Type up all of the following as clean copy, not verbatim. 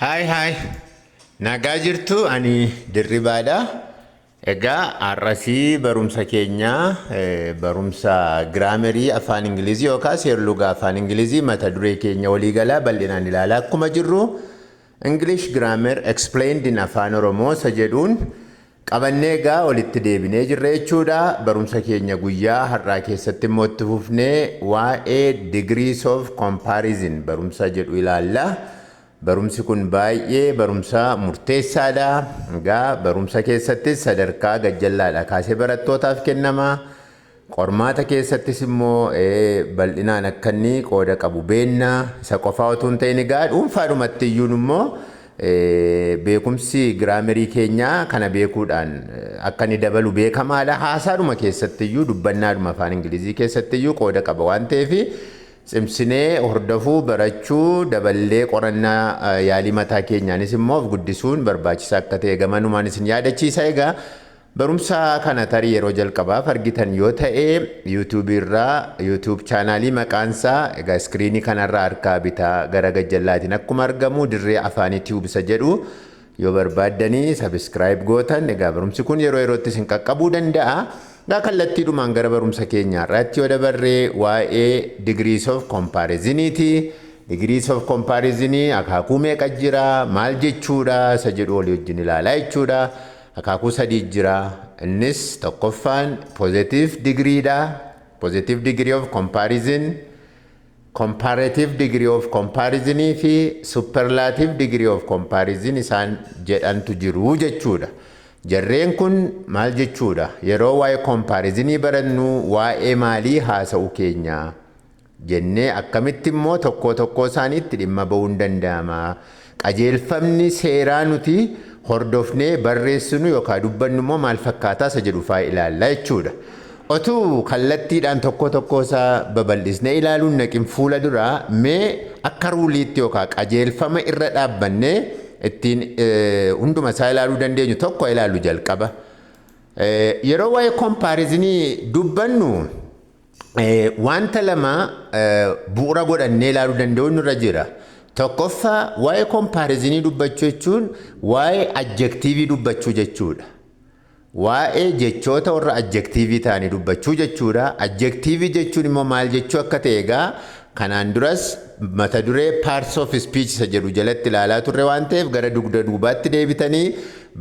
Hai, nagaa jirtu ani dirribaadha. Egaa arrasii barumsa keenya barumsa giraamerii afaan Ingilizii yookaan seerluga afaan Ingilizii mata duree keenya waliigalaa bal'inaan ilaalaa akkuma jirru English Grammar Explained in Afaan Oromoo isa jedhuun qabannee egaa walitti deebinee jirra jechuudha. Barumsa keenya guyyaa har'aa keessatti immoo itti fufnee waa'ee degrees of comparison barumsa jedhu ilaalla. Barumsi kun baay'ee barumsa murteessaadha. Egaa barumsa keessattis sadarkaa gajjallaadha kaasee barattootaaf kennama. Qormaata keessattis immoo bal'inaan akka inni qooda qabu beenna. Isa qofaa otoo hin ta'in egaa dhuunfaadhumatti iyyuun immoo beekumsi giraamerii keenyaa kana beekuudhaan akka inni dabalu beekamaadha. Haasaadhuma keessatti iyyuu dubbannaadhuma afaan Ingilizii keessatti iyyuu qooda qaba waan ta'eef cimsinee hordofuu barachuu daballee qorannaa yaalii mataa keenyaanis immoo of guddisuun barbaachisaa akka ta'e gamanumaan isin yaadachiisa. Egaa barumsa kana tarii yeroo jalqabaaf argitan yoo ta'e YouTube irraa YouTube chaanaalii maqaansaa egaa iskiriinii kanarraa harkaa bitaa gara gajjallaatiin akkuma argamu dirree afaan YouTube isa jedhu yoo barbaaddanii subscribe gootan egaa barumsi kun yeroo yerootti isin qaqqabuu danda'a. Egaa kallattiidhumaan gara barumsa keenyaa irratti yoo dabarree waa'ee degrees of comparisoniiti. Degrees of comparison akaakuu meeqa jira? Maal jechuudha? Isa jedhu walii wajjin ilaalaa jechuudha. Akaakuu sadii jira. Innis tokkoffaan positive degreedha. Positive degree of comparison, comparative degree of comparison fi superlative degree of comparison isaan jedhantu jiru jechuudha. Jarreen kun maal jechuudha? Yeroo waa'ee comparison barannu waa'ee maalii haasa'u keenya jennee akkamitti immoo tokko isaaniitti dhimma ba'uun danda'ama. Qajeelfamni seeraa nuti hordofnee barreessinu yookaan dubbannu immoo maal fakkaataa isa jedhu fa'aa ilaalla jechuudha. Otuu kallattiidhaan tokko isaa babal'isnee ilaaluun naqin fuula duraa mee akka ruuliitti yookaan qajeelfama irra dhaabbannee ittiin hunduma isaa ilaaluu dandeenyu tokko ilaaluu jalqaba. Yeroo waa'ee comparison dubbannu wanta lama bu'uura godhannee ilaaluu danda'u nurra jira. Tokkoffaa waa'ee comparison dubbachuu jechuun waa'ee adjectivii dubbachuu jechuudha. Waa'ee jechoota warra adjectivii ta'anii dubbachuu jechuudha. Adjectivii jechuun immoo maal jechuu akka ta'e egaa kanaan duras mata duree parts of speech isa jedhu jalatti ilaalaa turre waan ta'eef gara dugda duubaatti deebitanii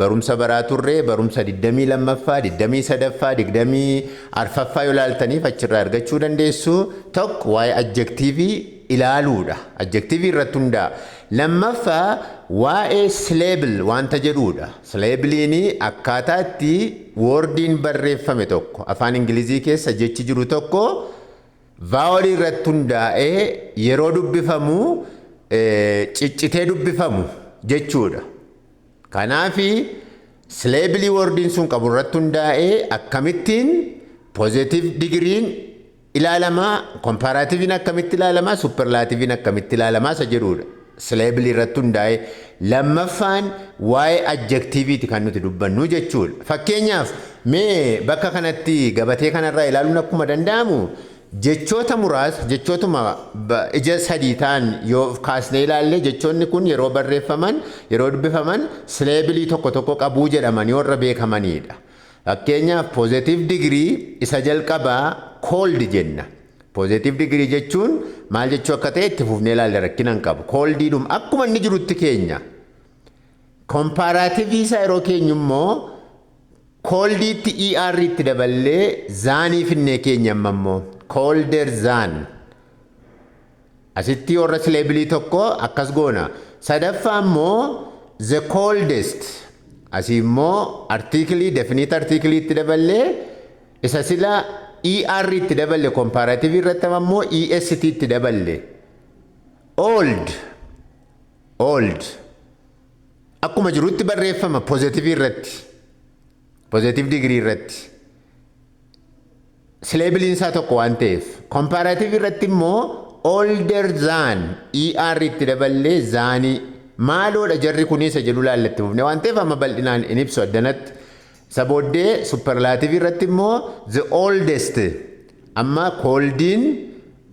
barumsa baraa turre barumsa 22ffaa 23ffaa 24ffaa yoo ilaaltaniif achirraa argachuu dandeessu. Tokko waa'ee adjectivii ilaaluudha. Adjectivii irratti hundaa'a. Lammaffaa waa'ee syllable wanta jedhuudha. Syllabliin akkaataa itti wordiin barreeffame tokko afaan Ingilizii keessa jechi jiru tokko vowel irratti hundaa'ee yeroo dubbifamu ciccitee dubbifamu jechuudha. Kanaafi syllable wordiin sun qabu irratti hundaa'ee akkamittiin positive degree'n ilaalamaa, comparative'n akkamitti ilaalamaa, superlative'n akkamitti ilaalamaa isa jedhuudha. Syllable irratti hundaa'ee lammaffaan waa'ee adjectiviiti kan nuti dubbannu jechuudha. Fakkeenyaaf mee bakka kanatti gabatee kanarraa ilaaluun akkuma danda'amu jechoota muraasa jechootuma ija sadii ta'an yoo kaasnee ilaalle jechoonni kun yeroo barreeffaman yeroo dubbifaman syllable tokko qabuu jedhamanii warra beekamanidha. Fakkeenyaaf positive degree isa jalqabaa cold jenna. Positive degree jechuun maal jechuu akka ta'e itti fufnee ilaalle rakkina hin qabu. Coldidhum akkuma inni jirutti keenya. Comparative isa yeroo keenyu immoo coldiitti ER itti daballee zaanii finnee keenya immoo colder than. Asitti warra syllable tokko akkas goona. Sadaffaa immoo the coldest. Asii immoo article definite article itti daballee isa sila ER itti daballe comparative irratti immoo EST itti daballe. Old. Akkuma jirutti barreeffama positive irratti. Positive degree irratti. Syllable isaa tokko waan ta'eef. Comparative irratti immoo older than ER itti daballee zaanii. Maaloodha jarri kunisa jedhu laallatti fufne waan ta'eef amma bal'inaan in ibsu addanatti. Isa booddee superlative irratti immoo the oldest. Amma coldiin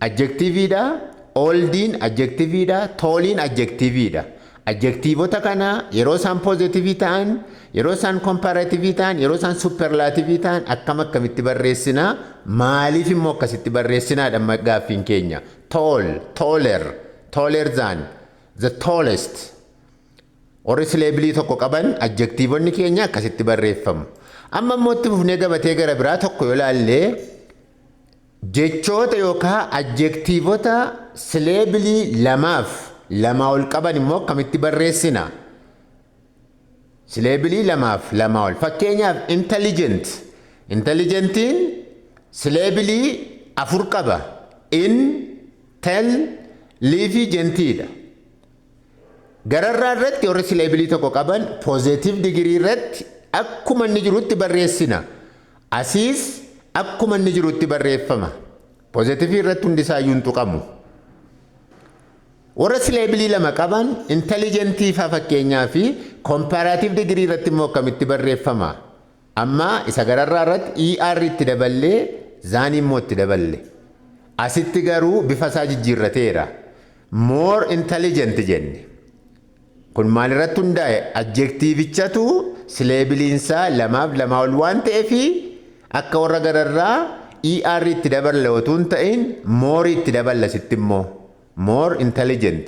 adjectiviidha. Oldiin adjectiviidha. Talliin adjectiviidha. Adjectivoota kana yeroo isaan positive ta'an, yeroo isaan comparative ta'an, yeroo isaan superlative ta'an akkamitti barreessina? Maaliif immoo akkasitti barreessinaadha gaaffiin keenya. Tall, taller than, the tallest. Warri sileebilii tokko qaban adjectivoonni keenya akkasitti barreeffamu. Amma immoo itti fufnee gabatee gara biraa tokko yoo ilaalle jechoota yookaan adjectivoota sileebilii lama ol qaban immoo akkamitti barreessina? Sileebilii lama ol. Fakkeenyaaf intelligent. Intelligentiin sileebilii 4 qaba. In, tel, liifi gentiidha. Gararraa irratti warri sileebilii tokko qaban positive degree irratti akkuma inni jirutti barreessina. Asiis akkuma inni jirutti barreeffama. Positive irratti hundisaayyuu hin tuqamu. Warra sileebilii 2 qaban intelligentii faa fakkeenyaa fi comparative degree irratti immoo akkamitti barreeffama. Amma isa gararraa irratti ER itti daballee zaan immoo itti daballe. Asitti garuu bifa isaa jijjiirrateera. More intelligent jenne. Kun maal irratti hundaa'e? Adjektiivichatu sileebiliinsaa 2 ol waan ta'eef akka warra gararraa ER itti daballa otoo hin ta'in more itti daballa sitti immoo. More intelligent.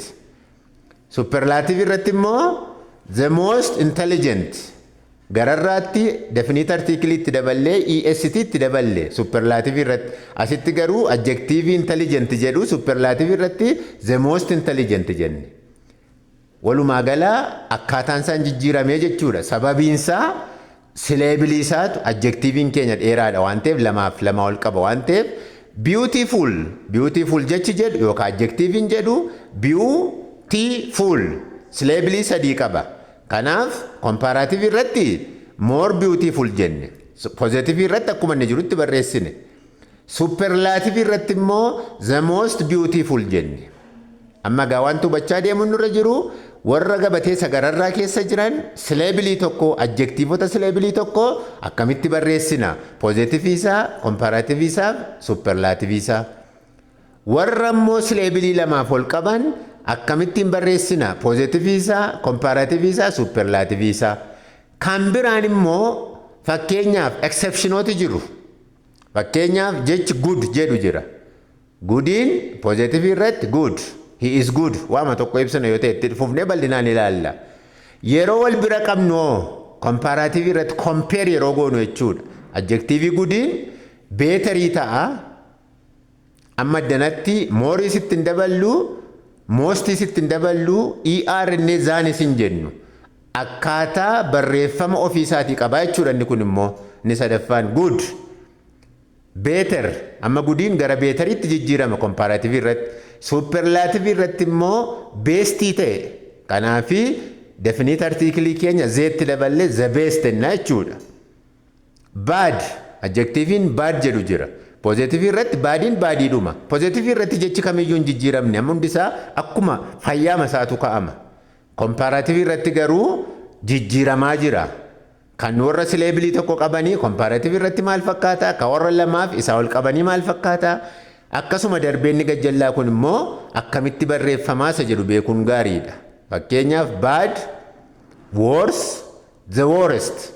Superlative irratti immoo the most intelligent. Gararraatti definite article itti daballee EST itti daballe superlative irratti. Asitti garuu adjective intelligent jedhu superlative irratti the most intelligent jenne. Walumaa gala akkaataan isaan jijjiiramee jechuudha. Sababiin isaa sileebilii isaatu adjectiviin keenya dheeraadha waan ta'eef 2 ol qaba waan ta'eef beautiful jechi jedhu yookaan adjectiviin jedhu beautiful sileebilii 3 qaba. Kanaaf comparative irratti more beautiful jenne. Positive irratti akkuma inni jirutti barreessine. Superlative irratti immoo the most beautiful jenne. Amma gaa wanti hubachaa deemuun nurra jiru warra gabatee sagararraa keessa jiran sileebilii tokko adjektiivota sileebilii tokko akkamitti barreessina? Positive isaa, comparative isaa, superlative isaa. Warra immoo sileebilii 2 ol qaban akkamittiin barreessina? Positive isaa, comparative isaa, superlative isaa. Kan biraan immoo fakkeenyaaf exceptionooti jiru. Fakkeenyaaf jechi good jedhu jira. Goodiin positive irratti good. He is good. Waama tokko ibsana yoo ta'e itti fufnee bal'inaan ilaalla. Yeroo wal bira qabnu comparative irratti compare yeroo goonu jechuudha. Adjective goodiin beetarii ta'a. Amma danatti moorii sitti hin daballu, moostii sitti hin daballu, ER innee zaanis hin jennu. Akkaataa barreeffama ofii isaatii qabaa jechuudha inni kun immoo inni sadaffaan good. Beeter amma gudiin gara beeteritti jijjiirama comparative irratti. Superlative irratti immoo beestii ta'e. Kanaafi definite article keenya zeetti daballee the best enna jechuudha. Bad adjectiviin bad jedhu jira. Positive irratti baadiin baadiidhuma. Positive irratti jechi kamiyyuu hin jijjiiramne amma hundisaa akkuma fayyaama isaatu ka'ama. Comparative irratti garuu jijjiiramaa jira. Kan warra sileebilii tokko qabanii comparative irratti maal fakkaata? Kan warra lamaaf isaa ol qabanii maal fakkaata? Akkasuma darbeenni gajjallaa kun immoo akkamitti barreeffamaa isa jedhu beekuun gaariidha. Fakkeenyaaf bad, worse, the worst.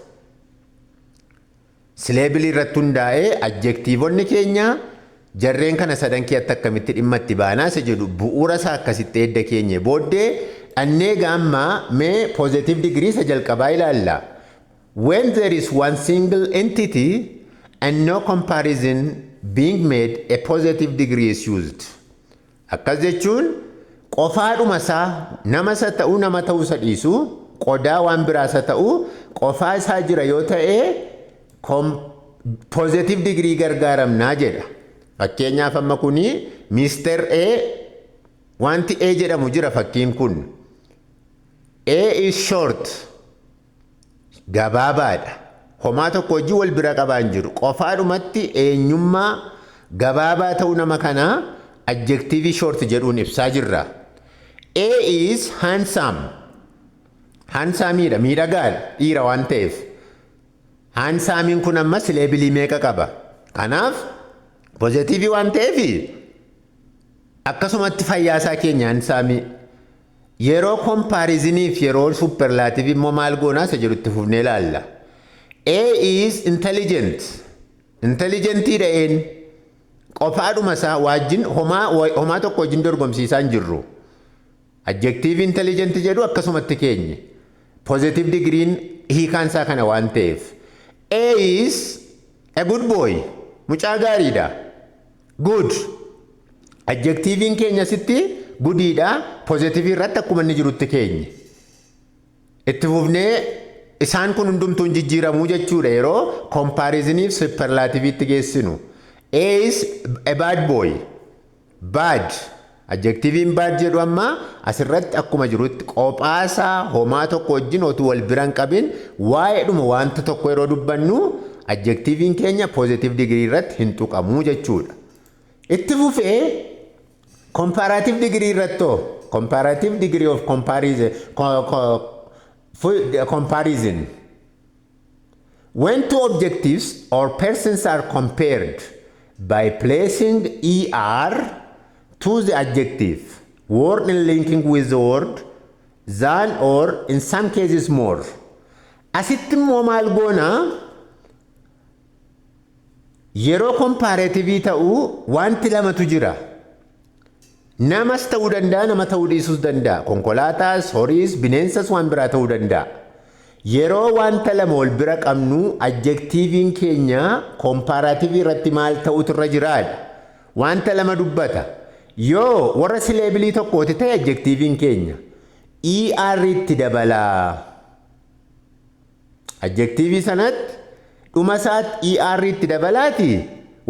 Sileebilii irratti hundaa'ee adjektiivonni keenya jarreen kana sadan keessatti akkamitti dhimma itti baanaa isa jedhu bu'uura isaa akkasitti edda keenya booddee dhannee gaammaa mee positive degree isa jalqabaa ilaalla. When there is one single entity and no comparison being made, a positive degree is used. Akkas jechuun qofaadhuma isaa nama isa ta'uu nama ta'uu isa dhiisu qodaa waan biraa isa ta'uu qofaa isaa jira yoo ta'e positive degree gargaaramnaa jedha. Fakkeenyaaf amma kuni Mr. A wanti A jedhamu jira fakkiin kun. A is short. Gabaabaadha. Homaa tokko hojii wal bira qabaan jiru. Qofaadhumatti eenyummaa gabaabaa ta'uu nama kanaa adjective short jedhuun ibsaa jirra. A is handsome. Handsomeidha, miidhagaadha, dhiira waan ta'eef. Handsomein kun amma sileebilii meeqa qaba? Kanaaf positive waan ta'eef akkasumatti fayyaasaa keenya handsome. yeroo comparisoniif yeroo superlative immoo maal goonaa isa jedhutti fufnee ilaalla. A is intelligent. Intelligentii dha'een qofaadhuma isaa wajjin homaa tokko wajjin dorgomsiisaa hin jirru. Adjective intelligent jedhu akkasumatti keenye. Positive degree'n hiikaan isaa kana waan ta'eef. A is a good boy. Mucaa gaariidha. Good. Adjective'n keenya sitti goodiidha. Positive irratti akkuma inni jirutti keenye. Itti fufnee isaan kun hundumtuun jijjiiramuu jechuudha yeroo comparisoniif superlative itti geessinu. A is a bad boy. Bad. Adjective'n bad jedhu amma asirratti akkuma jirutti qophaasaa homaa tokko wajjin otuu wal bira hin qabin waa'eedhuma wanta tokko yeroo dubbannu adjective'n keenya positive degree irratti hin tuqamuu jechuudha. Itti fufee comparative degree irratti comparative degree of comparison. When two objectives or persons are compared by placing ER to the adjective, word and linking with the word, than or in some cases more. Asitti immoo maal goona yeroo comparative ta'uu wanti lamatu jira. Namas ta'uu danda'a, nama ta'uu dhiisuus danda'a. Konkolaataas, horiis, bineensas waan biraa ta'uu danda'a. Yeroo wanta lama wal bira qabnu adjective'n keenya comparative irratti maal ta'utu irra jiraadha. Wanta lama dubbata. Yoo warra sileebilii tokkooti ta'e adjective'n keenya ER itti dabalaa. Adjective sanatti dhuma isaatti ER itti dabalaati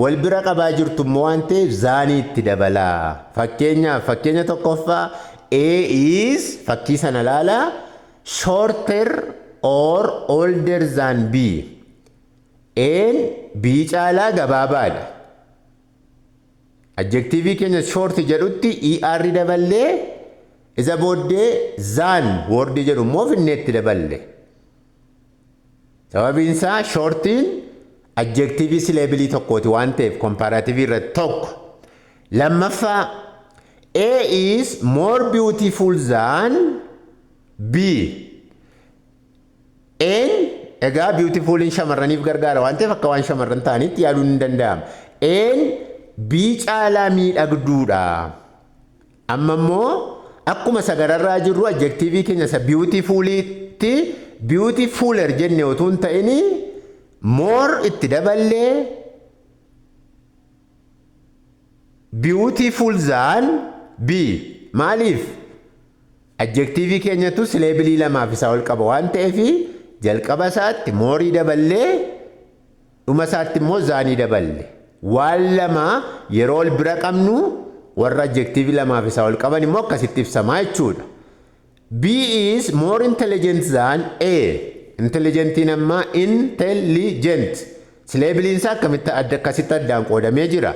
wal bira qabaa jirtu immoo waan ta'eef zaanii itti dabalaa. Fakkeenya tokkoffaa A is fakkii sana laala shorter or older than B. A'n B caalaa gabaabaadha. Adjective keenya short jedhutti ER daballee isa booddee than word jedhu immoo finneetti daballe. Sababiin isaa shortiin adjective sileebilii tokkooti waan ta'eef comparative irratti tokko. Lammaffaa A is more beautiful than B. A'n egaa beautifulin shamarraniif gargaara waan ta'eef akka waan shamarran ta'anitti yaaduun hin danda'amu. A'n B caalaa miidhagduudha. Amma immoo akkuma sagararraa jirru adjective keenya isa beautifulitti beautifuler jenne otoo hin ta'in more itti daballee beautiful than B. Maaliif? Adjective keenyatu sileebilii lamaaf isaa ol qaba waan ta'eef jalqaba isaatti moorii daballee dhuma isaatti immoo zaanii daballe. Waan lama yeroo ol bira qabnu warra adjective lamaaf isaa ol qaban immoo akkasitti ibsamaa jechuudha. B is more intelligent than A. Intelligentiin amma intelligent. Sileebiliin isaa akkasitti addaan qoodamee jira.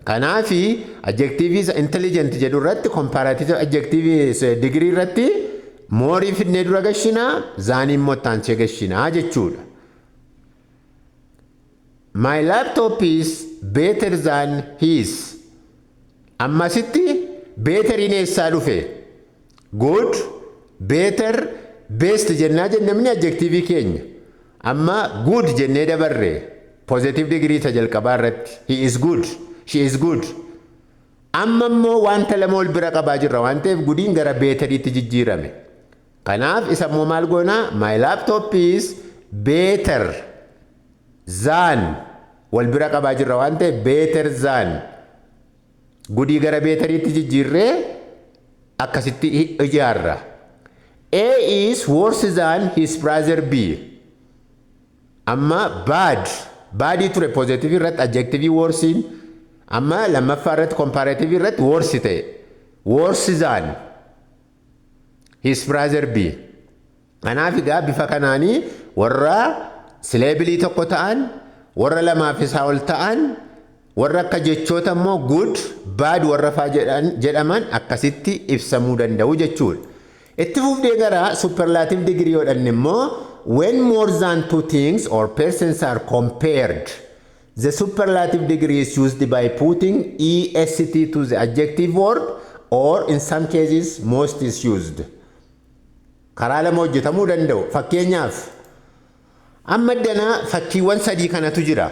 Kanaafi adjective intelligent jedhu irratti comparative adjective degree irratti moorii finnee dura gashinaa zaanii immoo taansee gashinaa jechuudha. My laptop is better than his. Ammasitti beeteriin eessaa dhufe? Good, better, best jennaa jennamni adjective keenya. Amma good jennee dabarre positive degree ta jalqabaa irratti. He is good, she is good. Amma immoo wanta lama ol bira qabaa jirra waan ta'eef goodiin gara beeteriitti jijjiirame. Kanaaf isa immoo maal goona? My laptop is better than wal bira qabaa jirra waan ta'eef better than goodii gara beeteriitti jijjiirree akkasitti ijaarra. A is worse than his brother B. Amma badii ture positive irratti adjective worsein amma lammaffaa irratti comparative irratti worse ta'e worse than his brother B. Kanaaf egaa bifa kanaanii warra sileebilii tokko ta'an warra lamaaf isaa ol ta'an warra akka jechoota immoo good bad warra faa jedhaman akkasitti ibsamuu danda'u jechuudha. Itti fufnee gara superlative degree yoodhanne immoo when more than two things or persons are compared, the superlative degree is used by putting est to the adjective word or in some cases most is used. Karaa lama hojjetamuu danda'u. Fakkeenyaaf amma dana fakkiiwwan sadii kanatu jira.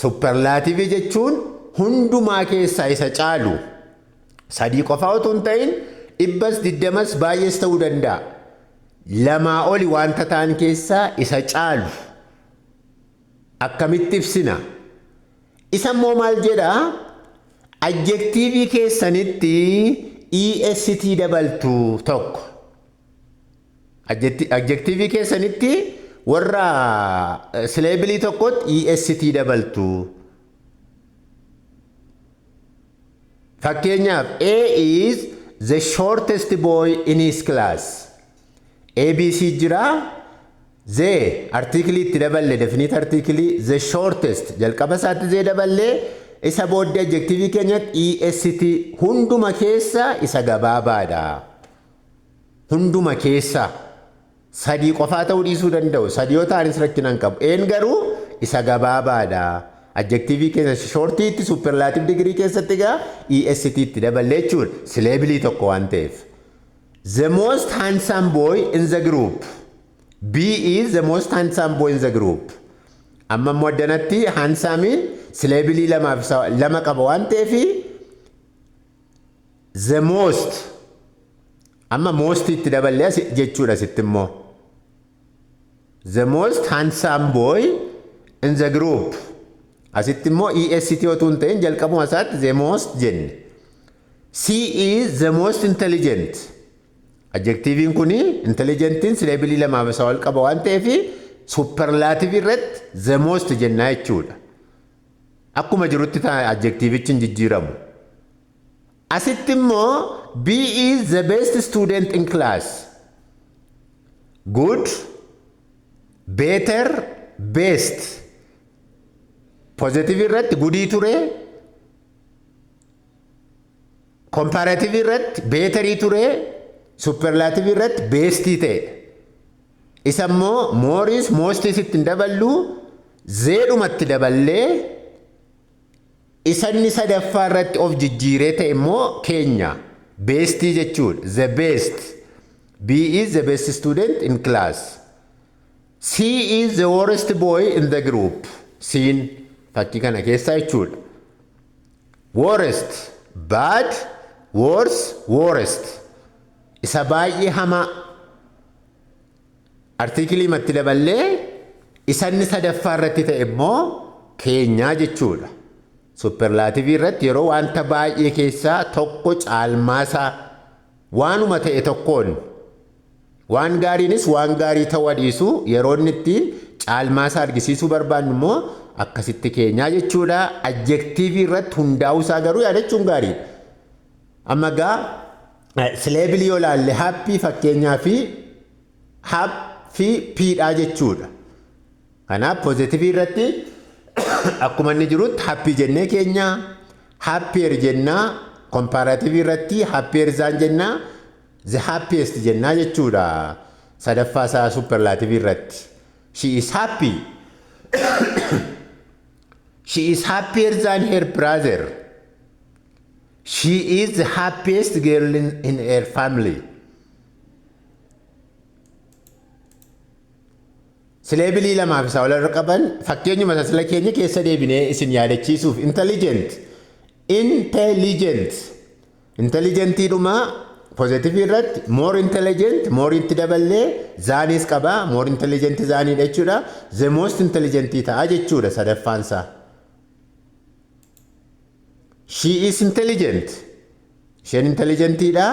Superlative jechuun hundumaa keessaa isa caalu. Sadii qofaa otoo hin ta'in dhibbas digdamas baay'ees ta'uu danda'a. Lamaa oli wanta ta'an keessaa isa caalu. Akkamitti ibsina? Isa immoo maal jedhaa? Adjectivii keessanitti est dabaltu tokko. Adjectivii keessanitti warra syllable tokkotti est dabaltu. Fakkeenyaaf A is the shortest boy in his class. ABC jira. The article itti daballe definite article the shortest jalqaba isaatti zee daballe isa booddee adjectivii keenyatti est hunduma keessa isa gabaabaadha. Hunduma keessa sadii qofaa ta'uu dhiisuu danda'u. Sadii yoo ta'anis rakkinaan qabu. Een garuu isa gabaabaadha. Adjectivii keessa shortii itti superlative degree keessatti gaa est itti daballe jechuudha. Syllable tokko waan ta'eef. The most handsome boy in the group. B is the most handsome boy in the group. Amma moddanatti handsome syllable lama qaba waan ta'eef the most amma most itti daballee jechuudha sitti immoo. The most handsome boy in the group. Asitti immoo est otoo hin ta'in jalqabuma isaatti the most jenne. C is the most intelligent. Adjectiviin kuni intelligentiin syllable lamaaf isa wal qaba waan ta'eef superlative irratti the most jennaa jechuudha. Akkuma jirutti adjectivichi hin jijjiiramu. Asitti immoo B is the best student in class. Good, better, best. Positive irratti goodii ture. Comparative irratti betterii ture. Superlative irratti bestii ta'e. Isa immoo mooris moostis ittiin daballu zeedhumatti daballee isanni sadaffaa irratti of jijjiiree ta'e immoo keenya bestii jechuudha. The best. B is the best student in class. C is the worst boy in the group. C'n fakkii kana keessaa jechuudha. Worst, bad, worse, worst. Isa baay'ee hamaa. Artiikilii matti daballee isanni sadaffaa irratti ta'e immoo keenyaa jechuudha. Superlative irratti yeroo wanta baay'ee keessaa tokko caalmaasaa waanuma ta'e tokkoon waan gaariinis waan gaarii ta'uu dhiisu yeroo inni ittiin caalmaasaa argisiisuu barbaannu immoo akkasitti keenyaa jechuudha. Adjectivii irratti hundaa'uusaa garuu yaadachuun gaariidha. Amma gaa syllable yoo laalle happy fakkeenyaa fi happy pidha jechuudha. Kanaaf positive irratti akkuma inni jirutti happy jennee keenya happier jennaa. Comparative irratti happier isaan jennaa the happiest jennaa jechuudha. Sadaffaa isaa superlative irratti she is happy. She is happier than her brother. She is the happiest girl in her family. Syllable lamaaf isa wal qaban fakkeenyuma tasla keenya keessa deebinee isin yaadachiisuuf intelligent. Intelligent. Intelligentidhuma positive irratti more intelligent more itti daballee zaanis qaba more intelligent zaaniidha jechuudha. The most intelligent ta'a jechuudha sadaffaan isaa. She is intelligent. Isheen intelligentidha.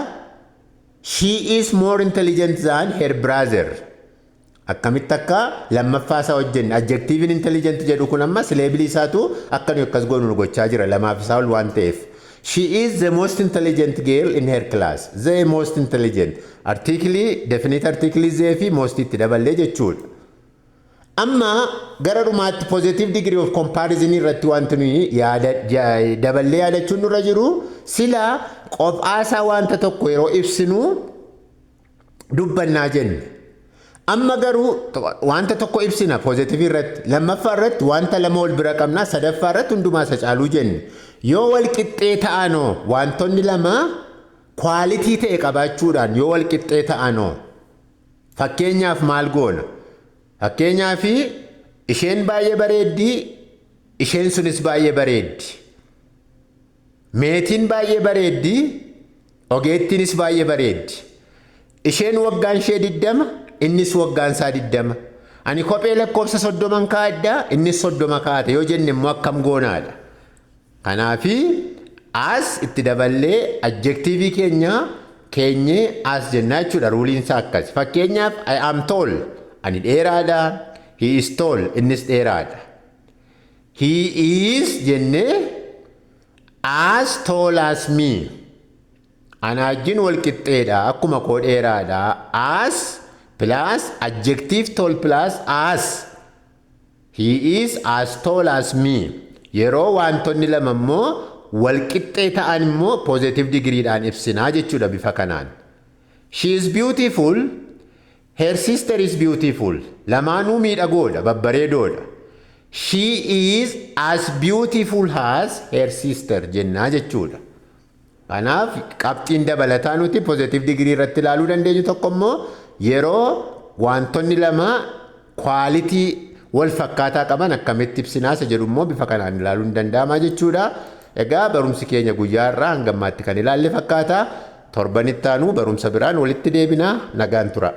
She is more intelligent than her brother. Akkamitti akka lammaffaa isaa hojjenne adjectivin intelligent jedhu kun amma syllable isaatu akkanu akkas goonu gochaa jira lamaaf isaa ol waan ta'eef. She is the most intelligent girl in her class. The most intelligent. Article definite article zee fi most itti daballee jechuudha. Amma gara dhumaatti positive degree of comparison irratti wanti nuyi daballee yaadachuun nurra jiru sila qophaasaa wanta tokko yeroo ibsinu dubbannaa jenne. Amma garuu wanta tokko ibsina positive irratti lammaffaa irratti wanta lama wal bira qabna sadaffaa irratti hundumaa isa caaluu jenne. Yoo wal qixxee ta'anoo wantonni lama quality ta'e qabaachuudhaan yoo wal qixxee ta'anoo fakkeenyaaf maal goona fakkeenyaaf isheen baay'ee bareeddi isheen sunis baay'ee bareeddi meetiin baay'ee bareeddi ogeettiinis baay'ee bareeddi isheen waggaan ishee 20 innis waggaan isaa 20 ani kophee lakkoofsa 30 kaa'addaa innis 30 kaa'ate yoo jenne immoo akkam goonaadha kanaafi as itti daballee adjectivii keenya keenyee as jennaa jechuudha ruuliin isaa akkas fakkeenyaaf I am tall ani dheeraadha he is tall innis dheeraadha he is jennee as tall as me ana wajjin wal qixxeedha akkuma koo dheeraadha as plus adjective tall plus as he is as tall as me yeroo wantoonni lama immoo wal qixxee ta'an immoo positive degreedhaan ibsinaa jechuudha bifa kanaan she is beautiful her sister is beautiful lamaanuu miidhagoodha babbareedoodha she is as beautiful as her sister jennaa jechuudha kanaaf qabxiin dabalataa nuti positive degree irratti ilaaluu dandeenyu tokko immoo yeroo wantoonni lama quality wal fakkaataa qaban akkamitti ibsinaa isa jedhu immoo bifa kanaan ilaaluun danda'ama jechuudha egaa barumsi keenya guyyaa irraa hanga ammaatti kan ilaalle fakkaata torbanitti aanu barumsa biraan walitti deebinaa nagaan tura